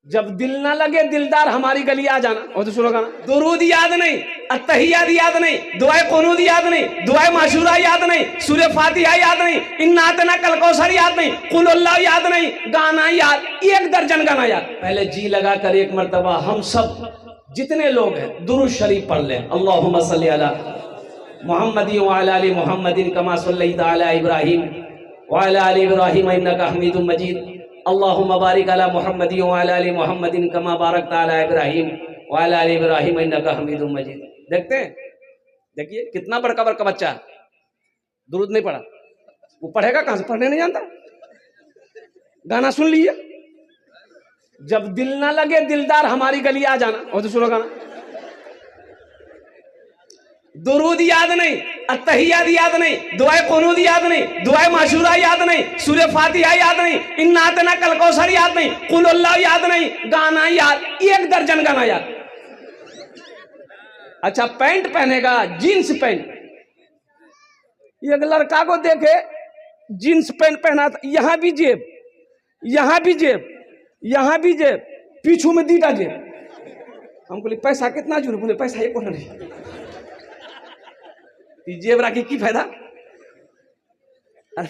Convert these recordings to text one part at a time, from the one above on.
जब दिल ना लगे दिलदार हमारी गली आ जाना। और तो सुनो गाना, दुरूद याद नहीं, अत्तहियात याद नहीं, दुआए कुनूद याद नहीं, दुआए माशूरा याद नहीं, सूरह फातिहा याद नहीं, इन्ना अतना कल कौसर याद नहीं, कुल अल्लाह याद नहीं, गाना याद 1 दर्जन गाना याद। पहले जी लगा कर एक मर्तबा हम सब जितने लोग हैं दुरूद शरीफ पढ़ लें। अल्लाहुम्मा सल्ली अला मुहम्मदिन व अला आलि मुहम्मदिन कमा सल्लैता अला इब्राहीम व अला आलि इब्राहीम इन्नका हमीदुम मजीद। अल्लाहुम्मा बारिक अला मुहम्मदिन व अला आलि मुहम्मदिन कमा बारकता अला इब्राहीम व अला आलि इब्राहीम इन्नका हमीदुम मजीद। देखते हैं, देखिए कितना बड़का बड़का बच्चा है, दुरूद नहीं पढ़ा, वो पढ़ेगा कहां से? पढ़ने नहीं जानता। गाना सुन लीजिए, जब दिल ना लगे दिलदार हमारी गली आ जाना। और तो सुनो गाना, दुरूद याद नहीं, अत्तहियात याद नहीं, दुआए कुनूद याद नहीं, दुआए माशूरा याद नहीं, सूरह फातिहा याद नहीं, इन्ना अतना कल कौसर याद नहीं, कुल अल्लाह याद नहीं, गाना याद 1 दर्जन गाना याद। अच्छा, पैंट पहनेगा, जींस पैंट। एक लड़का को देखे जींस पैंट पहना था, यहां भी जेब, यहां भी जेब, यहां भी जेब, पीछू में 2टा जेब। हम बोले पैसा कितना जुड़े? बोले पैसा एक नहीं, जेब राखी की फायदा? अरे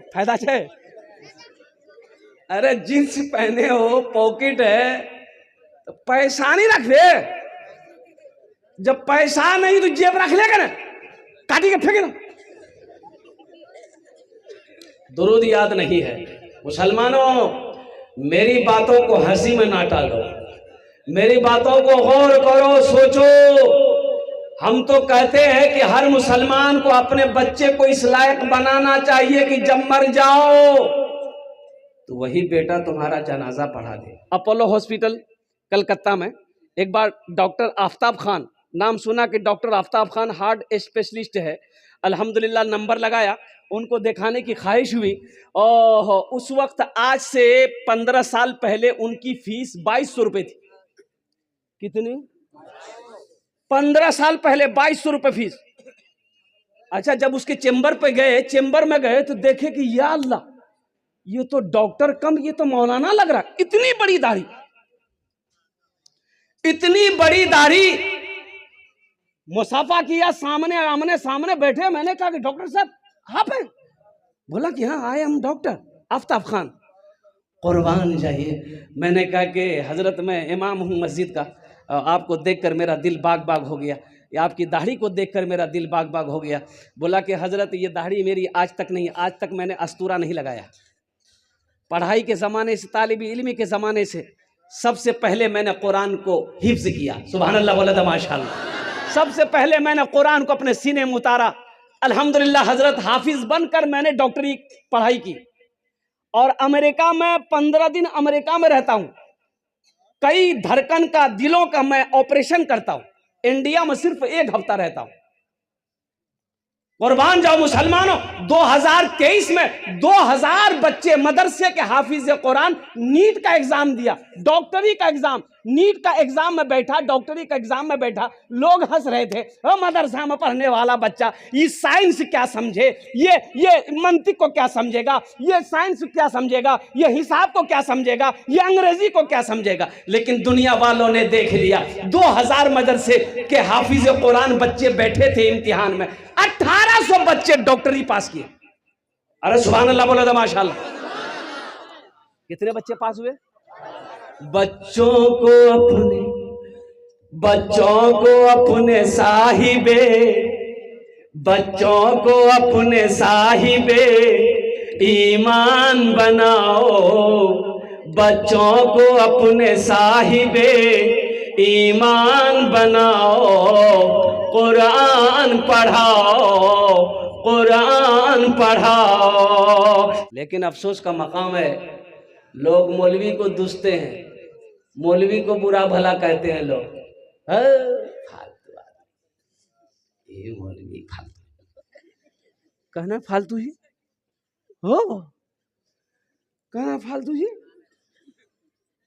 फायदा है। अरे जींस पहने हो, पॉकेट है, तो पैसा नहीं रख दे। जब पैसा नहीं तो जेब रख लेगा ना, काटी के फेंके ना। दुरूद याद नहीं है। मुसलमानों, मेरी बातों को हंसी में ना टालो, मेरी बातों को गौर करो, सोचो। हम तो कहते हैं कि हर मुसलमान को अपने बच्चे को इस लायक बनाना चाहिए कि जब मर जाओ तो वही बेटा तुम्हारा जनाजा पढ़ा दे। अपोलो हॉस्पिटल कलकत्ता में एक बार डॉक्टर आफ्ताब खान, नाम सुना कि doctor Aftab Khan heart specialist है, अल्हम्दुलिल्लाह नंबर लगाया, उनको दिखाने की ख्वाहिश हुई। और उस वक्त आज से 15 साल पहले उनकी फीस 2200 रुपये थी। कितनी? 15 साल पहले 2200 रुपये फीस। अच्छा, जब उसके चेंबर पे गए, चेंबर में गए तो देखे कि या अल्लाह, ये तो डॉक्टर कम, ये तो मौलाना लग रहा। इतनी बड़ी दाढ़ी, इतनी बड़ी दाढ़ी। मुसाफा किया, सामने आमने सामने बैठे। मैंने कहा कि डॉक्टर साहब आप हैं? बोला कि हाँ, I am doctor Aftab Khan. कुर्बान जाइए। मैंने कहा कि हजरत मैं इमाम हूँ मस्जिद का, आपको देखकर मेरा दिल बाग बाग हो गया, या आपकी दाढ़ी को देखकर मेरा दिल बाग बाग हो गया। बोला कि हजरत ये दाढ़ी मेरी आज तक नहीं, आज तक मैंने अस्तूरा नहीं लगाया। पढ़ाई के ज़माने से, तालिबी इल्मी के ज़माने से सबसे पहले मैंने कुरान को हिफ्ज किया। सुभान अल्लाह वलद माशाअल्लाह। सबसे पहले मैंने कुरान को अपने सीने में उतारा। अल्हम्दुलिल्लाह हजरत हाफिज बनकर मैंने डॉक्टरी पढ़ाई की। और अमेरिका में 15 दिन अमेरिका में रहता हूं। कई धड़कन का, दिलों का मैं ऑपरेशन करता हूं। इंडिया में सिर्फ 1 हफ्ता रहता हूं। कुर्बान जाओ मुसलमानों, 2023 में 2000 बच्चे मदरसे के हाफिज कुरान नीट का एग्जाम दिया, डॉक्टरी का एग्जाम, नीट का एग्जाम में बैठा, डॉक्टरी का एग्जाम में बैठा। लोग हंस रहे थे, मदरसा में पढ़ने वाला बच्चा ये साइंस क्या समझे, ये मंतिक को क्या समझेगा, ये साइंस क्या समझेगा, ये हिसाब को क्या समझेगा, ये अंग्रेजी को क्या समझेगा। लेकिन दुनिया वालों ने देख लिया, 2000 मदरसे के हाफिज कुरान बच्चे बैठे थे इम्तिहान में, 1800 बच्चे डॉक्टरी पास किए। अरे सुभान अल्लाह बोला था माशाअल्लाह। कितने बच्चे पास हुए? बच्चों को अपने साहिबे, बच्चों को अपने साहिबे ईमान बनाओ, बच्चों को अपने साहिबे ईमान बनाओ, कुरान पढ़ाओ, कुरान पढ़ाओ। लेकिन अफसोस का मकाम है, लोग मौलवी को दुसते हैं, मौलवी को बुरा भला कहते हैं लोग। फालतू ये मौलवी फालतू, कहना फालतू ही हो, कहना फालतू ही।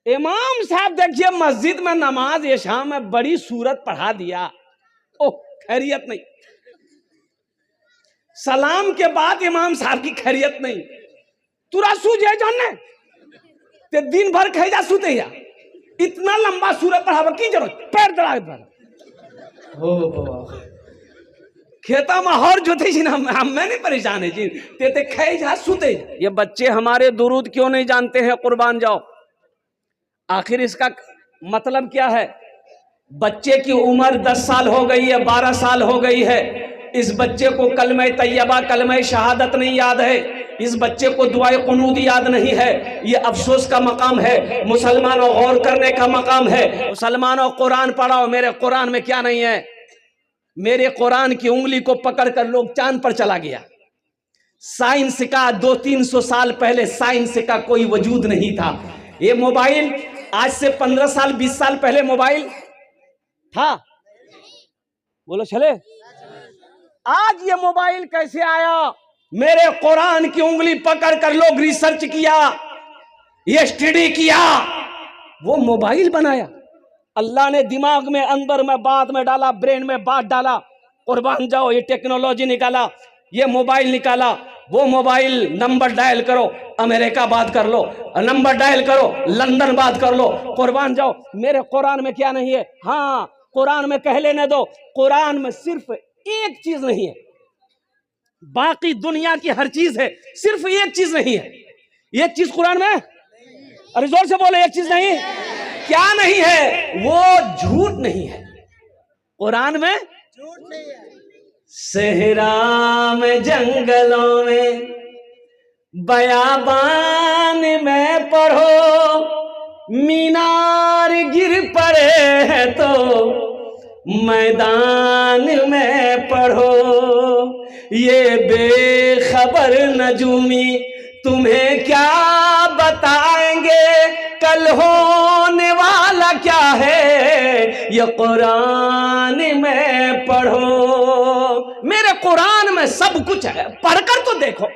इमाम साहब देखिए मस्जिद में नमाज इशा में बड़ी सूरत पढ़ा दिया, ओ खैरियत नहीं। सलाम के बाद इमाम साहब की खैरियत नहीं। तुरा सूझे जानने ते दिन भर कहे जा सुते जा, इतना लंबा सूरत पढ़ावा की जरूरत, पैर दड़ा हो खेता में हर जोते जी ना, मैं नहीं परेशान है जी, ते खाए जा सुते जा। ये बच्चे हमारे दुरूद क्यों नहीं जानते हैं, कुर्बान जाओ। आखिर इसका मतलब क्या है? बच्चे की उम्र 10 साल हो गई है, 12 साल हो गई है, इस बच्चे को कलमे तैयबा कलमे शहादत नहीं याद है, इस बच्चे को दुआए कुनूद याद नहीं है। ये अफसोस का मकाम है, मुसलमानों गौर करने का मकाम है। मुसलमानों कुरान पढ़ाओ। मेरे कुरान में क्या नहीं है? मेरे कुरान की उंगली को पकड़कर लोग चांद पर चला गया। साइंस का 200-300 साल पहले साइंस का कोई वजूद नहीं था। ये मोबाइल आज से 15 साल 20 साल पहले मोबाइल था? बोलो चले। आज ये मोबाइल कैसे आया? मेरे कुरान की उंगली पकड़कर लोग रिसर्च किया, ये स्टडी किया, वो मोबाइल बनाया। अल्लाह ने दिमाग में, अंदर में, बात में डाला, ब्रेन में बात डाला। कुर्बान जाओ, ये टेक्नोलॉजी निकाला, ये मोबाइल निकाला। वो मोबाइल नंबर डायल करो, अमेरिका बात कर लो, नंबर डायल करो, लंदन बात कर लो। कुर्बान जाओ, मेरे कुरान में क्या नहीं है? हाँ, कुरान में कह लेने दो, कुरान में सिर्फ एक चीज नहीं है, बाकी दुनिया की हर चीज है, सिर्फ एक चीज नहीं है। एक चीज कुरान में, अरे जोर से बोलो, एक चीज नहीं। क्या नहीं है? वो झूठ नहीं है। कुरान में झूठ नहीं है। सहरा में, जंगलों में, बयाबान में पढ़ो, मीनार गिर पड़े हैं तो मैदान में पढ़ो। ये बेखबर नजूमी तुम्हें क्या बताएंगे, कल होने वाला क्या है, ये कुरान में पढ़ो। मेरे कुरान में सब कुछ है, पढ़कर तो देखो।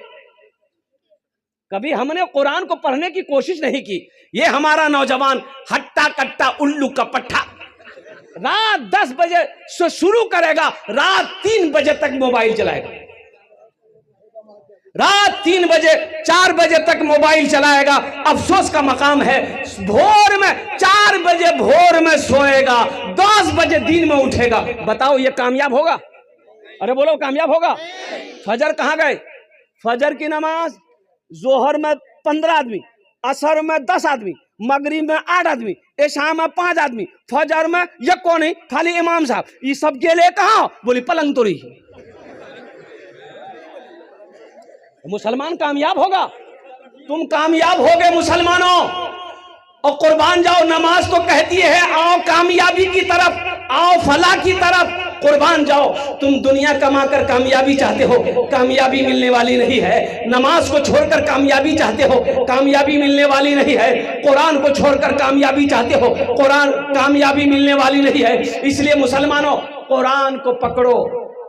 कभी हमने कुरान को पढ़ने की कोशिश नहीं की। ये हमारा नौजवान हट्टा कट्टा उल्लू का पट्टा रात 10 बजे से शुरू करेगा, रात 3 बजे तक मोबाइल चलाएगा, रात 3 बजे 4 बजे तक मोबाइल चलाएगा। अफसोस का मकाम है, भोर में 4 बजे भोर में सोएगा, 10 बजे दिन में उठेगा। बताओ ये कामयाब होगा? अरे बोलो, कामयाब होगा? फजर कहां गए? फजर की नमाज जोहर में 15 आदमी, असर में 10 आदमी, मगरिब में 8 आदमी, इशा में 5 आदमी, फजर में ये कौन है? खाली इमाम साहब। ये सब गेले कहां? बोली पलंग तोड़ी। मुसलमान कामयाब होगा? तुम कामयाब होगे मुसलमानों। और कुर्बान जाओ, नमाज तो कहती है आओ कामयाबी की तरफ, आओ फलाह की तरफ। कुर्बान जाओ, तुम दुनिया कमाकर कामयाबी चाहते हो, कामयाबी मिलने वाली नहीं है। नमाज को छोड़कर कामयाबी चाहते हो, कामयाबी मिलने वाली नहीं है। कुरान को छोड़कर कामयाबी चाहते हो, कुरान कामयाबी मिलने वाली नहीं है। इसलिए मुसलमानों, कुरान को पकड़ो,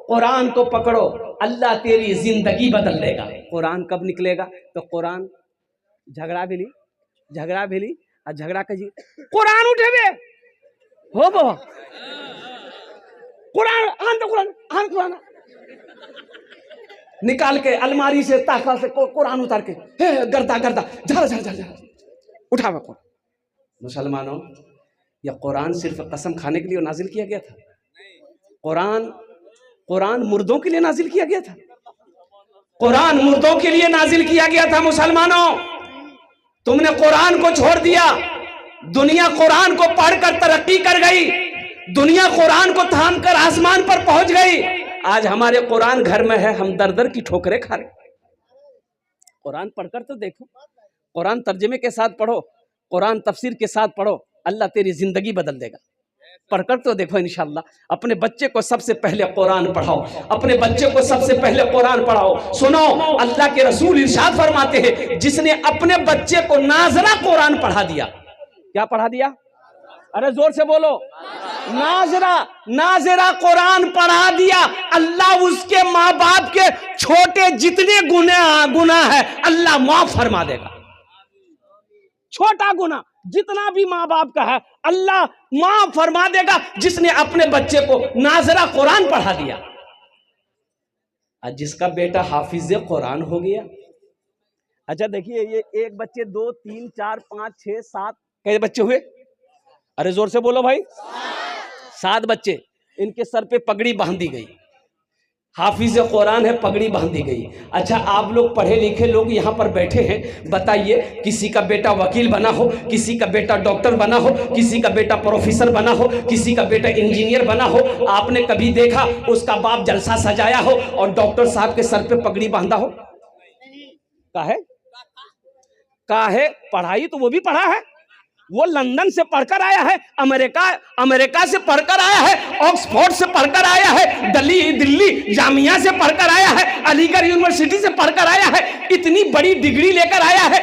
कुरान को पकड़ो, अल्लाह तेरी जिंदगी बदल देगा। कुरान कब निकलेगा? तो कुरान झगड़ा भी ली, झगड़ा भी ली, और झगड़ा कर कुरान उठे बे हो बाबा, कुरान आन तो कुरान आन, कुरान निकाल के अलमारी से ताका से कुरान उतार के गर्दा गर्दा झर झर झर झर उठा कुरान। मुसलमानों, यह कुरान सिर्फ कसम खाने के लिए नाजिल किया गया था? कुरान मुर्दों के लिए नाजिल किया गया था? कुरान मुर्दों के लिए नाजिल किया गया था। मुसलमानों, तुमने कुरान को छोड़ दिया। दुनिया कुरान को पढ़कर तरक्की कर गई, दुनिया कुरान को थामकर आसमान पर पहुंच गई। आज हमारे कुरान घर में है, हम दर दर की ठोकरें खा रहे। कुरान पढ़कर तो देखो, कुरान तर्जुमे के साथ पढ़ो, कुरान तफसीर के साथ पढ़ो, अल्लाह तेरी जिंदगी बदल देगा। पढ़कर तो देखो इंशाअल्लाह। अपने बच्चे को सबसे पहले कुरान पढ़ाओ, अपने बच्चे को सबसे पहले कुरान पढ़ाओ। सुनो, अल्लाह के रसूल इरशाद फरमाते हैं, जिसने अपने बच्चे को नाजरा कुरान पढ़ा दिया। क्या पढ़ा दिया? अरे जोर से बोलो, नाजरा कुरान पढ़ा दिया, अल्लाह उसके माँ बाप के छोटे जितने गुनाह है अल्लाह माफ फरमा देगा। छोटा गुनाह जितना भी माँ बाप का है अल्लाह माफ फरमा देगा, जिसने अपने बच्चे को नाजरा कुरान पढ़ा दिया। आज जिसका बेटा हाफिज कुरान हो गया, अच्छा देखिए, ये एक बच्चे, 2 3 4 5 6 7 कई बच्चे हुए? अरे जोर से बोलो भाई। 7 बच्चे। इनके सर पे पगड़ी बांधी गई, हाफिज कुरान है, पगड़ी बांधी गई। अच्छा, आप लोग पढ़े लिखे लोग यहाँ पर बैठे हैं, बताइए, किसी का बेटा वकील बना हो, किसी का बेटा डॉक्टर बना हो, किसी का बेटा प्रोफेसर बना हो, किसी का बेटा इंजीनियर बना हो, आपने कभी देखा उसका बाप जलसा सजाया हो और डॉक्टर साहब के सर पे पगड़ी बांधा हो? काहे? पढ़ाई तो वो भी पढ़ा है, वो लंदन से पढ़कर आया है, अमेरिका से पढ़कर आया है, ऑक्सफोर्ड से पढ़कर आया है, दिल्ली जामिया से पढ़कर आया है, अलीगढ़ यूनिवर्सिटी से पढ़कर आया है, इतनी बड़ी डिग्री लेकर आया है।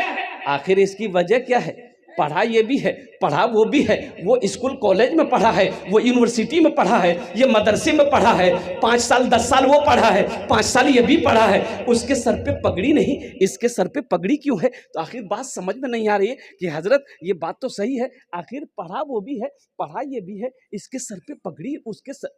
आखिर इसकी वजह क्या है? पढ़ा ये भी है, पढ़ा वो भी है, वो स्कूल कॉलेज में पढ़ा है, वो यूनिवर्सिटी में पढ़ा है, ये मदरसे में पढ़ा है, 5 साल 10 साल वो पढ़ा है, 5 साल ये भी पढ़ा है, उसके सर पे पगड़ी नहीं, इसके सर पे पगड़ी क्यों है? तो आखिर बात समझ में नहीं आ रही है कि हजरत ये बात तो सही है, आखिर पढ़ा वो भी है, पढ़ा ये भी है, इसके सर पे पगड़ी,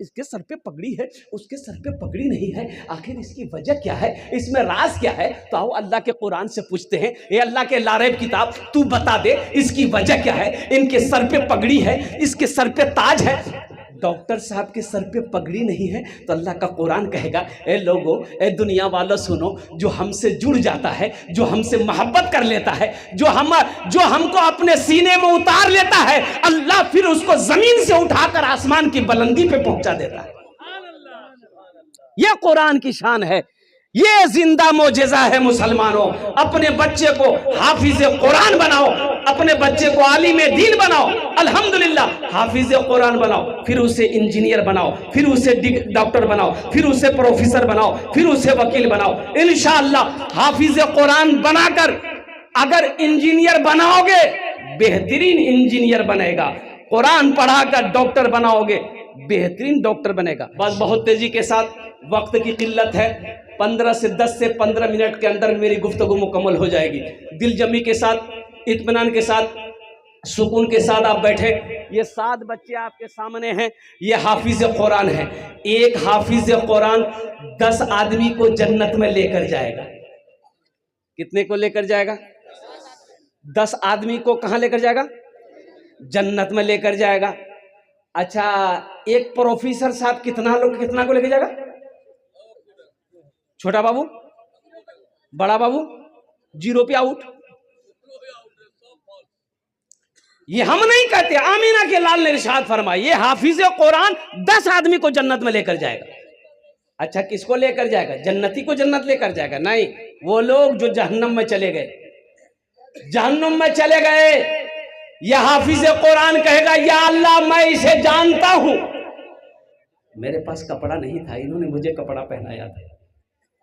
इसके सर पे पगड़ी है, उसके सर पे पगड़ी नहीं है, आखिर इसकी वजह क्या है? इसमें राज क्या है? तो आओ अल्लाह के कुरान से पूछते हैं, ये अल्लाह के लारैब किताब, तू बता दे इसकी वजह क्या है? इनके सर पे पगड़ी है, इसके सर पे ताज है, डॉक्टर साहब के सर पे पगड़ी नहीं है। तो अल्लाह का कुरान कहेगा, ए लोगों, ए दुनिया वालों सुनो, जो हमसे जुड़ जाता है, जो हमसे मोहब्बत कर लेता है, जो हमको अपने सीने में उतार लेता है, अल्लाह फिर उसको जमीन से उठाकर आसमान की बुलंदी पे पहुंचा देता है। यह कुरान की शान है, ये जिंदा मोजेजा है। मुसलमानों, अपने बच्चे को हाफिज कुरान बनाओ, अपने बच्चे को आलिम दीन बनाओ, अल्हम्दुलिल्लाह हाफिज कुरान बनाओ, फिर उसे इंजीनियर बनाओ, फिर उसे डॉक्टर बनाओ, फिर उसे प्रोफेसर बनाओ, फिर उसे वकील बनाओ। इंशाअल्लाह हाफिज कुरान बनाकर अगर इंजीनियर बनाओगे, बेहतरीन इंजीनियर बनेगा, कुरान पढ़ाकर डॉक्टर बनाओगे, बेहतरीन डॉक्टर बनेगा। बस बहुत तेजी के साथ, वक्त की किल्लत है, 10 से 15 मिनट के अंदर मेरी गुफ्तगू मुकम्मल हो जाएगी। दिल जमी के साथ, इत्मीनान के साथ, सुकून के साथ आप बैठे। ये 7 बच्चे आपके सामने हैं, ये हाफिज कुरान है। एक हाफिज कुरान 10 आदमी को जन्नत में लेकर जाएगा। कितने को लेकर जाएगा? 10 आदमी को कहां लेकर जाएगा? जन्नत में लेकर जाएगा। अच्छा, एक प्रोफेसर साहब कितना को लेकर जाएगा? छोटा बाबू, बड़ा बाबू, 0 पे आउट। ये हम नहीं कहते, आमीना के लाल ने इरशाद फरमाया, ये हाफिज कुरान 10 आदमी को जन्नत में लेकर जाएगा। अच्छा, किसको लेकर जाएगा? जन्नती को जन्नत लेकर जाएगा? नहीं, वो लोग जो जहन्नम में चले गए, जहन्नम में चले गए, यह हाफिज कुरान कहेगा, या अल्लाह मैं इसे जानता हूं, मेरे पास कपड़ा नहीं था, इन्होंने मुझे कपड़ा पहनाया था,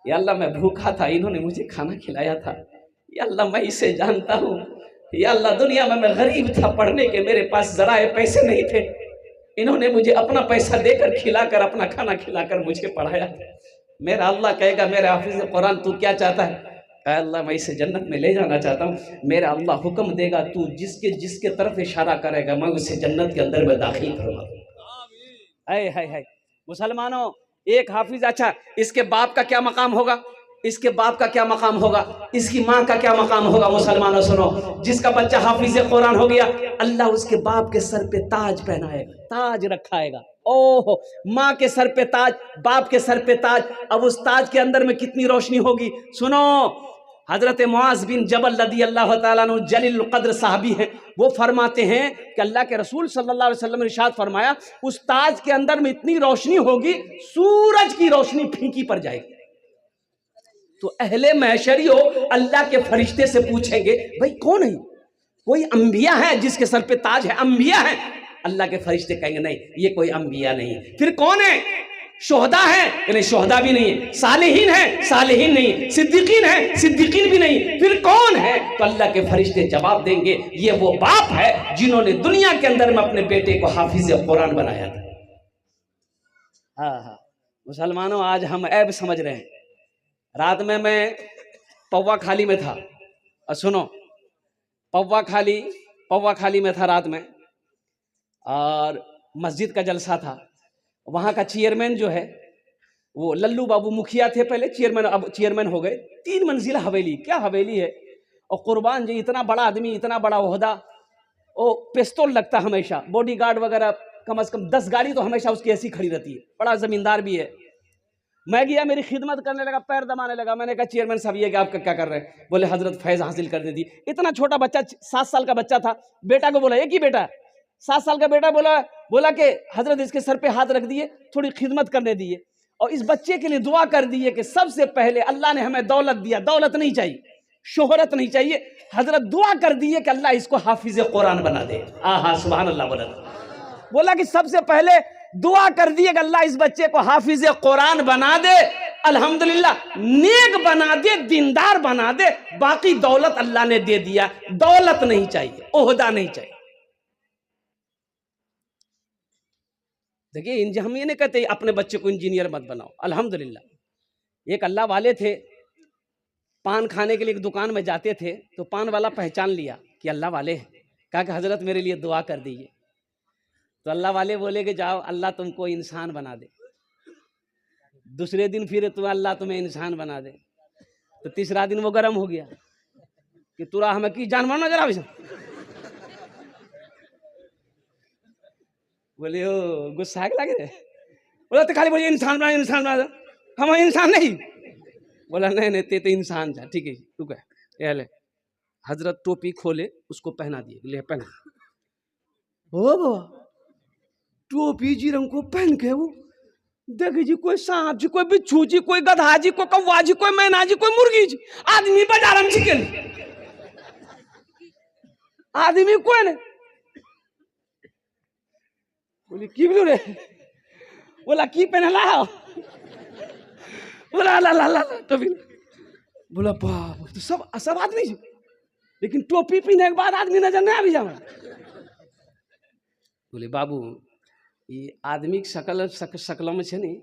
या अल्लाह मैं भूखा था, इन्होंने मुझे खाना खिलाया था, या अल्लाह मैं इसे जानता हूँ, या अल्लाह दुनिया में मैं गरीब था, पढ़ने के मेरे पास जरा पैसे नहीं थे, इन्होंने मुझे अपना पैसा देकर खिलाकर, अपना खाना खिलाकर मुझे पढ़ाया। मेरा अल्लाह कहेगा, मेरे हाफिज कुरान तू क्या चाहता है? अल्लाह मैं इसे जन्नत में ले जाना चाहता हूँ। मेरा अल्लाह हुक्म देगा, तू जिसके तरफ इशारा करेगा मैं उसे जन्नत के अंदर में दाखिल करवा दूंगा। हाय मुसलमानों, एक हाफिज, अच्छा इसके बाप का क्या मकाम होगा? इसके बाप का क्या मकाम होगा? इसकी माँ का क्या मकाम होगा? मुसलमानों सुनो, जिसका बच्चा हाफिज कुरान हो गया, अल्लाह उसके बाप के सर पे ताज पहनाएगा, ताज रखाएगा। ओहो, माँ के सर पे ताज, बाप के सर पे ताज। अब उस ताज के अंदर में कितनी रोशनी होगी? सुनो, हजरत मुआज बिन जबल रदी अल्लाह ताला अन्हु जलील कद्र साहबी हैं, वो फरमाते हैं कि अल्लाह के रसूल सल्लल्लाहु अलैहि वसल्लम ने इरशाद फरमाया, उस ताज के अंदर में इतनी रोशनी होगी, सूरज की रोशनी फीकी पड़ जाएगी। तो अहले महशरी हो, अल्लाह के फरिश्ते से पूछेंगे, भाई कौन है? कोई अंबिया है जिसके सर पे ताज है? अंबिया है? अल्लाह के फरिश्ते कहेंगे, नहीं, ये कोई अंबिया नहीं है। फिर कौन है? शोहदा है? नहीं, शोहदा भी नहीं है। सालिहीन है? सालिहीन नहीं। सिद्दीकीन है? सिद्दीकीन भी नहीं। फिर कौन है? तो अल्लाह के फरिश्ते जवाब देंगे, ये वो बाप है जिन्होंने दुनिया के अंदर में अपने बेटे को हाफिज कुरान बनाया था। हाँ, मुसलमानों, आज हम ऐब समझ रहे हैं। रात में मैं पौवा खाली में था, और सुनो, पौवा खाली में था रात में, और मस्जिद का जलसा था। वहाँ का चेयरमैन जो है, वो लल्लू बाबू मुखिया थे पहले, चेयरमैन, अब चेयरमैन हो गए। 3 मंजिला हवेली, क्या हवेली है, और कुर्बान जी इतना बड़ा आदमी, इतना बड़ा ओहदा, वो पिस्तौल लगता हमेशा, बॉडीगार्ड वगैरह कम से कम 10 गाड़ी तो हमेशा उसकी ऐसी खड़ी रहती है, बड़ा जमींदार भी है। मैं गया, मेरी खिदमत करने लगा, पैर दबाने लगा। मैंने कहा चेयरमैन साहब ये आप क्या कर रहे हैं? बोले हजरत फैज हासिल कर दी। इतना छोटा बच्चा, 7 साल का बच्चा था। बेटा को बोला, एक ही बेटा, 7 साल का बेटा, बोला कि हजरत इसके सर पे हाथ रख दिए, थोड़ी खिदमत करने दिए और इस बच्चे के लिए दुआ कर दिए कि सबसे पहले अल्लाह ने हमें दौलत दिया, दौलत नहीं चाहिए, शोहरत नहीं चाहिए। हजरत दुआ कर दिए कि अल्लाह इसको हाफिज कुरान बना दे। आहा सुभान अल्लाह। बोला कि सबसे पहले दुआ कर दिए कि अल्लाह इस बच्चे को हाफिज कुरान बना दे, अल्हम्दुलिल्लाह नेक बना दे, दीनदार बना दे, बाकी दौलत अल्लाह ने दे दिया। दौलत नहीं चाहिए, ओहदा नहीं चाहिए। देखिए, हम ये नहीं कहते अपने बच्चे को इंजीनियर मत बनाओ, अल्हम्दुलिल्लाह। एक अल्लाह वाले थे, पान खाने के लिए एक दुकान में जाते थे तो पान वाला पहचान लिया कि अल्लाह वाले हैं। कहा कि हजरत मेरे लिए दुआ कर दीजिए। तो अल्लाह वाले बोले कि जाओ अल्लाह तुमको इंसान बना दे। दूसरे दिन फिर तो अल्लाह तुम्हें इंसान बना दे। तो तीसरा दिन वो गर्म हो गया कि तुरा हमें की जानवर नजर आवे। बोले ओ गुस्सा लगे, बोला तो खाली बोलिए इंसान बना, इंसान बना, हम इंसान नहीं। बोला नहीं ते तो इंसान था, ठीक है तू कह ले। हजरत टोपी खोले, उसको पहना दिए, ले पहना। ओ बाबा, टोपी जी रंग को पहन के वो देखे जी, कोई सांप जी, कोई बिच्छू जी, कोई गधा जी, कोई कौवा जी, कोई मैना जी, कोई मुर्गी जी, आदमी बाजार चिकन, आदमी कोई नहीं। बोले की बोलो रे? बोला की पहनला? बोला ला ला ला टोपी। बोला बाप, तो सब आदमी जी, लेकिन टोपी पहनने के बाद आदमी नजर नहीं आ जाए। बोले बाबू, ये आदमी की शकल में छे नहीं,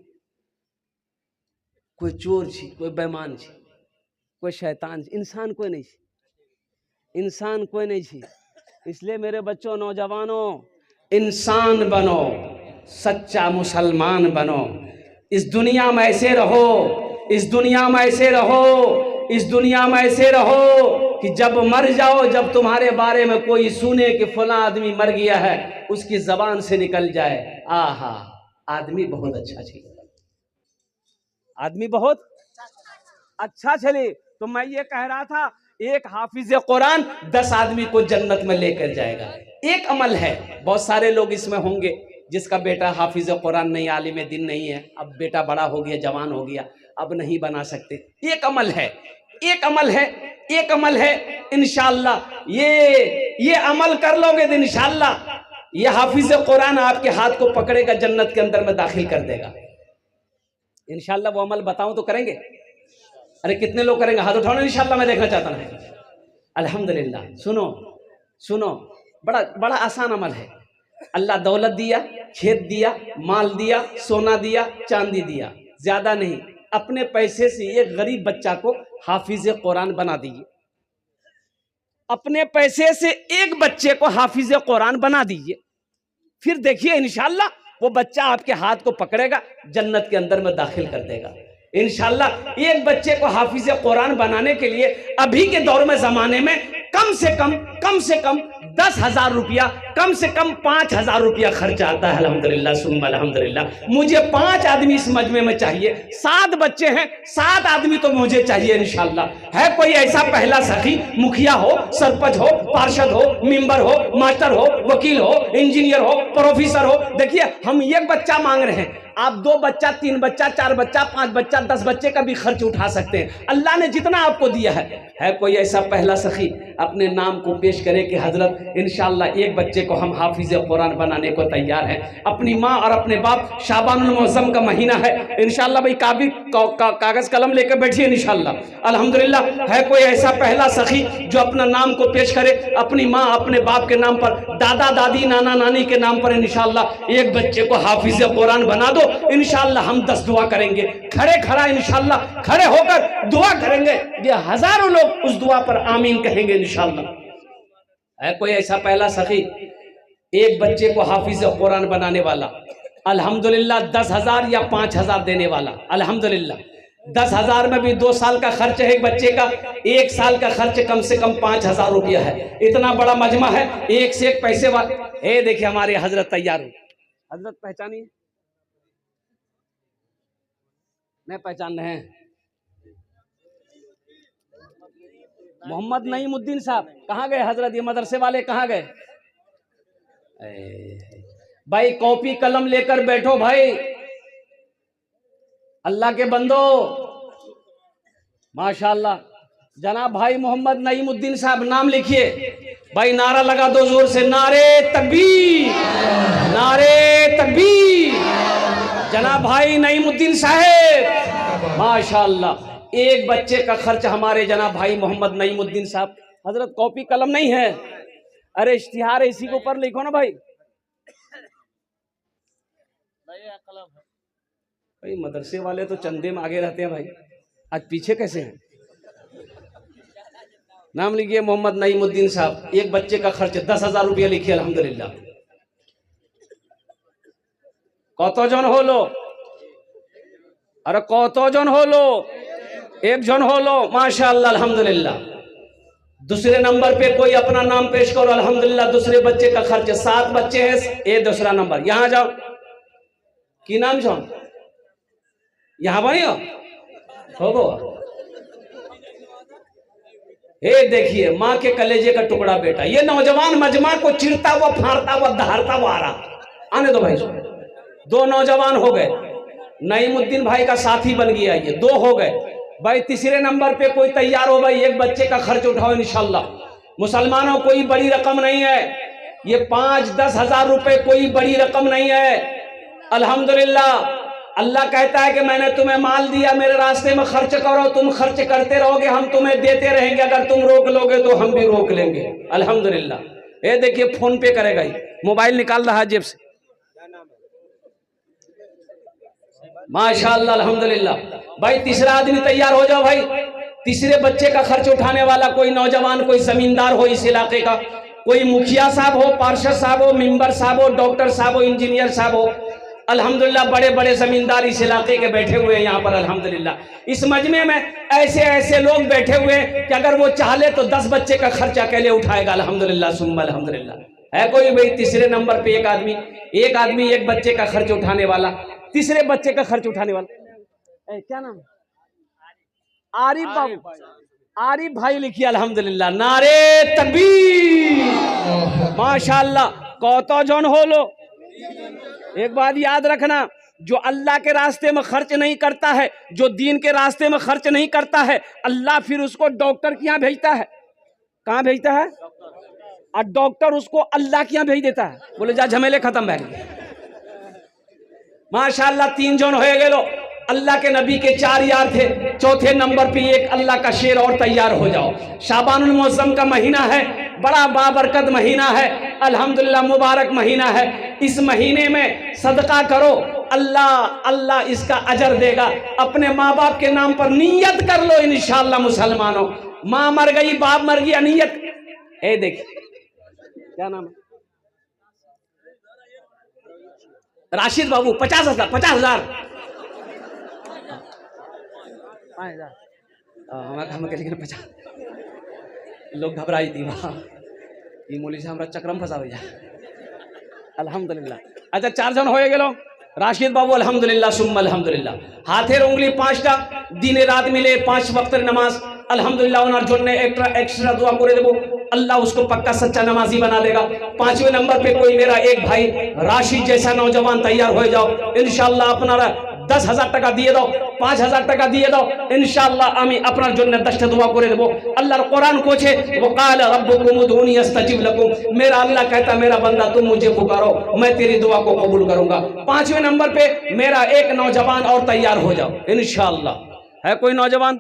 कोई चोर छी, कोई बेईमान छी, कोई शैतान छी, इंसान कोई नहीं छी, इंसान कोई नहीं छी। इसलिए मेरे बच्चों, नौजवानों, इंसान बनो, सच्चा मुसलमान बनो। इस दुनिया में ऐसे रहो, इस दुनिया में ऐसे रहो, इस दुनिया में ऐसे रहो कि जब मर जाओ, जब तुम्हारे बारे में कोई सुने कि फला आदमी मर गया है, उसकी जबान से निकल जाए, आहा आदमी बहुत अच्छा चले, आदमी बहुत अच्छा चले। तो मैं ये कह रहा था, एक हाफिज कुरान 10 आदमी को जन्नत में लेकर जाएगा। एक अमल है, बहुत सारे लोग इसमें होंगे जिसका बेटा हाफिज कुरान नहीं, आलिम दिन नहीं है, अब बेटा बड़ा हो गया, जवान हो गया, अब नहीं बना सकते। एक अमल है, एक अमल है, एक अमल है, इंशाअल्लाह ये अमल कर लोगे तो इंशाअल्लाह ये हाफिज कुरान आपके हाथ को पकड़ेगा, जन्नत के अंदर में दाखिल कर देगा इंशाअल्लाह। वो अमल बताऊं तो करेंगे? अरे कितने लोग करेंगे? हाथ उठाओ इंशाअल्लाह, मैं देखना चाहता हूं। अल्हम्दुलिल्लाह। सुनो सुनो, बड़ा बड़ा आसान अमल है। अल्लाह दौलत दिया, खेत दिया, माल दिया, सोना दिया, चांदी दिया, ज्यादा नहीं। अपने पैसे से एक गरीब बच्चा को हाफिज कुरान बना दीजिए, अपने पैसे से एक बच्चे को हाफिज कुरान बना दीजिए, फिर देखिए इंशाअल्लाह वो बच्चा आपके हाथ को पकड़ेगा, जन्नत के अंदर में दाखिल कर देगा इंशाअल्लाह। एक बच्चे को हाफिज कुरान बनाने के लिए अभी के दौर में, जमाने में कम से कम 10,000 रुपया, कम से कम 5,000 रुपया खर्चा आता है। अल्हम्दुलिल्लाह सुम्मा अल्हम्दुलिल्लाह। मुझे 5 आदमी इस मजमे में चाहिए, 7 बच्चे हैं, 7 आदमी तो मुझे चाहिए इंशाअल्लाह। है कोई ऐसा पहला सखी, मुखिया हो, सरपंच हो, पार्षद हो, मेंबर हो, मास्टर हो, वकील हो, इंजीनियर हो, प्रोफेसर हो? देखिए हम एक बच्चा मांग रहे हैं, आप 2 बच्चा, 3 बच्चा, 4 बच्चा, 5 बच्चा, 10 बच्चे का भी खर्च उठा सकते हैं। अल्लाह ने जितना आपको दिया है कोई ऐसा पहला सखी अपने नाम को पेश करे कि हजरत इंशाअल्लाह एक बच्चे को हम हाफिज कुरान बनाने को तैयार हैं। अपनी माँ और अपने बाप, शाबानुल मुअज़्ज़म का महीना है इंशाअल्लाह, भाई कागज कलम लेकर बैठिए इंशाअल्लाह। अल्हम्दुलिल्लाह। है कोई ऐसा पहला सखी जो अपना नाम को पेश करे, अपनी माँ अपने बाप के नाम पर, दादा दादी, नाना नानी के नाम पर इंशाअल्लाह एक बच्चे को हाफिज कुरान बना दो इंशाअल्लाह। हम 10 दुआ करेंगे, खड़ा इंशाअल्लाह, खड़े होकर दुआ करेंगे, ये हजारों लोग उस दुआ पर आमीन कहेंगे इंशाअल्लाह। है कोई ऐसा पहला सखी एक बच्चे को हाफिज कुरान बनाने वाला? अल्हम्दुलिल्लाह। 10,000 या 5,000 देने वाला? अल्हम्दुलिल्लाह। 10,000 में भी 2 साल का खर्च है एक बच्चे का, 1 साल का खर्च कम से कम 5,000 रुपया है। इतना बड़ा मजमा है, एक से एक पैसे वाले। ये देखिए हमारे हजरत तैयार हो। हजरत पहचानिए, नहीं पहचान रहे हैं? मोहम्मद नईमुद्दीन साहब कहाँ गए हजरत? ये मदरसे वाले कहाँ गए? भाई कॉपी कलम लेकर बैठो भाई, अल्लाह के बंदो, माशाअल्लाह। जनाब भाई मोहम्मद नईमुद्दीन साहब, नाम लिखिए भाई, नारा लगा दो जोर से, नारे तकबीर, नारे तकबीर। जनाब भाई नईमुद्दीन साहब, माशाअल्लाह। एक बच्चे का खर्च हमारे जनाब भाई मोहम्मद नईमुद्दीन साहब। हजरत कॉपी कलम नहीं है? अरे इश्तिहार इसी के ऊपर लिखो ना भाई। भाई मदरसे वाले तो चंदे में आगे रहते हैं भाई, आज पीछे कैसे हैं? नाम लिखिए मोहम्मद नईमुद्दीन साहब। एक बच्चे का खर्च 10,000 रुपया लिखिए अल्हम्दुलिल्लाह। कतो जन होलो? अरे कतो जन होलो? एक जन होलो, माशाअल्लाह अल्हम्दुलिल्लाह। दूसरे नंबर पे कोई अपना नाम पेश करो अल्हम्दुलिल्लाह। दूसरे बच्चे का खर्च, 7 बच्चे हैं, ये दूसरा नंबर। यहां जाओ, की नाम छो? यहां बनियो हो। ये देखिए माँ के कलेजे का टुकड़ा बेटा, ये नौजवान मजमा को चिरता हुआ, फाड़ता हुआ, दहाड़ता हुआ आ रहा। आने दो भाई। 2 नौजवान हो गए, नईमुद्दीन भाई का साथी बन गया, ये 2 हो गए भाई। तीसरे नंबर पे कोई तैयार हो भाई, एक बच्चे का खर्च उठाओ इंशाल्लाह। मुसलमानों कोई बड़ी रकम नहीं है, ये 5-10 हजार रुपए कोई बड़ी रकम नहीं है अल्हम्दुलिल्लाह। अल्लाह कहता है कि मैंने तुम्हें माल दिया, मेरे रास्ते में खर्च करो, तुम खर्च करते रहोगे, हम तुम्हें देते रहेंगे। अगर तुम रोक लोगे तो हम भी रोक लेंगे अल्हम्दुलिल्लाह। ये देखिए फोन पे करेगा, ही मोबाइल निकाल रहा है जेब से, माशाअल्लाह अल्हम्दुलिल्लाह। भाई तीसरा आदमी तैयार हो जाओ भाई। तीसरे बच्चे का खर्च उठाने वाला कोई नौजवान, कोई जमींदार हो इस इलाके का, कोई मुखिया साहब हो, पार्षद साहब हो, मेंबर साहब हो, डॉक्टर साहब हो, इंजीनियर साहब हो, अल्हम्दुलिल्लाह। बड़े बड़े जमींदार इस इलाके के बैठे हुए हैं यहाँ पर अल्हम्दुलिल्लाह। इस मजमे में ऐसे ऐसे लोग बैठे हुए हैं कि अगर वो चाहे तो 10 बच्चे का खर्च अकेले उठाएगा अल्हम्दुलिल्लाह सुम्मा अल्हम्दुलिल्लाह। है कोई भाई तीसरे नंबर पे एक आदमी एक बच्चे का खर्च उठाने वाला, तीसरे बच्चे का खर्च उठाने वाला। क्या नाम? आरिफ बाबू, आरिफ भाई लिखिए अल्हम्दुलिल्लाह। नारे तकबीर, माशाअल्लाह। कौतो जन हो लो। एक बात याद रखना, जो अल्लाह के रास्ते में खर्च नहीं करता है, जो दीन के रास्ते में खर्च नहीं करता है, अल्लाह फिर उसको डॉक्टर के यहाँ भेजता है। कहाँ भेजता है? और डॉक्टर उसको अल्लाह के यहाँ भेज देता है, बोले जा झमेले खत्म बैठ गए। माशाअल्लाह 3 जन हो गए लो। अल्लाह के नबी के 4 यार थे, चौथे नंबर पे एक अल्लाह का शेर और तैयार हो जाओ। शाबानुल मुअज्जम का महीना है, बड़ा बाबरकत महीना है अल्हम्दुलिल्लाह, मुबारक महीना है। इस महीने में सदका करो, अल्लाह अल्लाह इसका अजर देगा। अपने माँ बाप के नाम पर नियत कर लो इंशाअल्लाह। मुसलमानों, माँ मर गई, बाप मर गया, नियत। ए देखिए क्या नाम है? राशिद बाबू। 50,000 50,000 लेकिन 50 लोग घबराई थी वहाँ, ये मोली से हमारा चक्रम फंसा हो जाए अल्हम्दुलिल्लाह। अच्छा 4 जन हो गए। राशिद बाबू अल्हम्दुलिल्लाह सुम्मा अल्हम्दुलिल्लाह। हाथेर उंगली 5टा, दिन रात मिले 5 वक्त नमाज अल्हम्दुलिल्लाह। उनार जोन्ने एक्स्ट्रा दुआ करे देबो, अल्लाह उसको पक्का सच्चा नमाजी बना देगा। 5वें नंबर पे कोई मेरा एक भाई राशिद जैसा नौजवान तैयार हो जाओ इंशाअल्लाह। अपना 10,000 टाका दिए दो, 5,000 टाका दिए दो इंशाअल्लाह। आमी अपना जोन्ने 10टा दुआ करे देबो। अल्लाह कुरान कोछे वकाल रब्बुकुम उदूनी अस्तजिब लकुम। मेरा अल्लाह कहता मेरा बंदा तुम मुझे पुकारो, मैं तेरी दुआ को कबूल करूंगा। 5वें नंबर पे मेरा एक नौजवान और तैयार हो जाओ इंशाअल्लाह। है कोई नौजवान?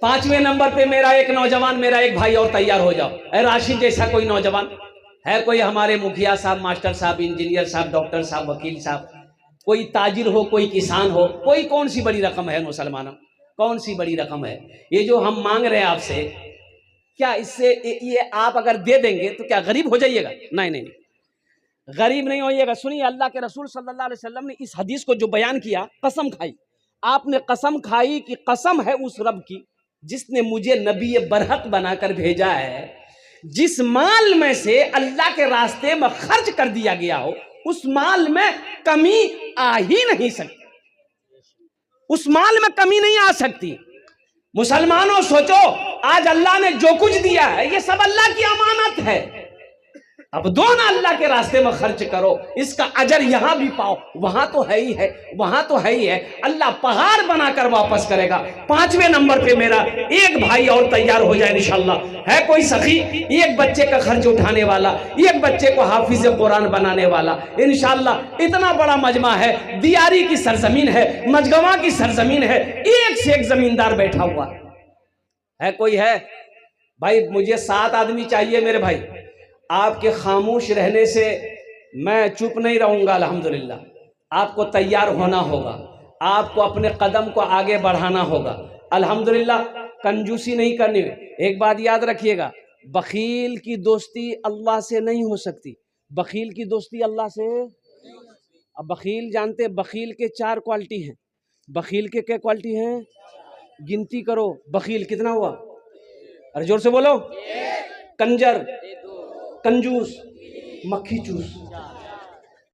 पांचवें नंबर पे मेरा एक नौजवान, मेरा एक भाई और तैयार हो जाओ। राशिद जैसा कोई नौजवान है? कोई हमारे मुखिया साहब, मास्टर साहब, इंजीनियर साहब, डॉक्टर साहब, वकील साहब, कोई ताजिर हो, कोई किसान हो, कोई कौन सी बड़ी रकम है मुसलमानों? कौन सी बड़ी रकम है? ये जो हम मांग रहे हैं आपसे, क्या इससे ये आप अगर दे देंगे तो क्या गरीब हो जाइएगा? नहीं नहीं, गरीब नहीं होइएगा। सुनिए, अल्लाह के रसूल सल्लल्लाहु अलैहि वसल्लम ने इस हदीस को जो बयान किया, कसम खाई, आपने कसम खाई कि कसम है उस रब की जिसने मुझे नबी बरहक बनाकर भेजा है, जिस माल में से अल्लाह के रास्ते में खर्च कर दिया गया हो उस माल में कमी आ ही नहीं सकती, उस माल में कमी नहीं आ सकती। मुसलमानों सोचो, आज अल्लाह ने जो कुछ दिया है ये सब अल्लाह की अमानत है। अब दो ना, अल्लाह के रास्ते में खर्च करो, इसका अजर यहां भी पाओ, वहां तो है ही है, वहां तो है ही है। अल्लाह पहाड़ बनाकर वापस करेगा। 5वें नंबर पे मेरा एक भाई और तैयार हो जाए इंशाअल्लाह। है कोई सखी एक बच्चे का खर्च उठाने वाला, एक बच्चे को हाफिज कुरान बनाने वाला, इंशाअल्लाह। इतना बड़ा मजमा है, दियारी की सरजमीन है, मजगवा की सरजमीन है, एक से एक जमींदार बैठा हुआ है। कोई है भाई? मुझे 7 आदमी चाहिए मेरे भाई। आपके खामोश रहने से मैं चुप नहीं रहूंगा। अल्हम्दुलिल्लाह आपको तैयार होना होगा, आपको अपने कदम को आगे बढ़ाना होगा। अल्हम्दुलिल्लाह कंजूसी नहीं करनी। एक बात याद रखिएगा, बखील की दोस्ती अल्लाह से नहीं हो सकती। बखील की दोस्ती अल्लाह से, अब बखील जानते, बखील के 4 क्वालिटी हैं। बखील के क्या क्वालिटी हैं? गिनती करो, बखील कितना हुआ? अरे जोर से बोलो। कंजर, कंजूस, मक्खी चूस।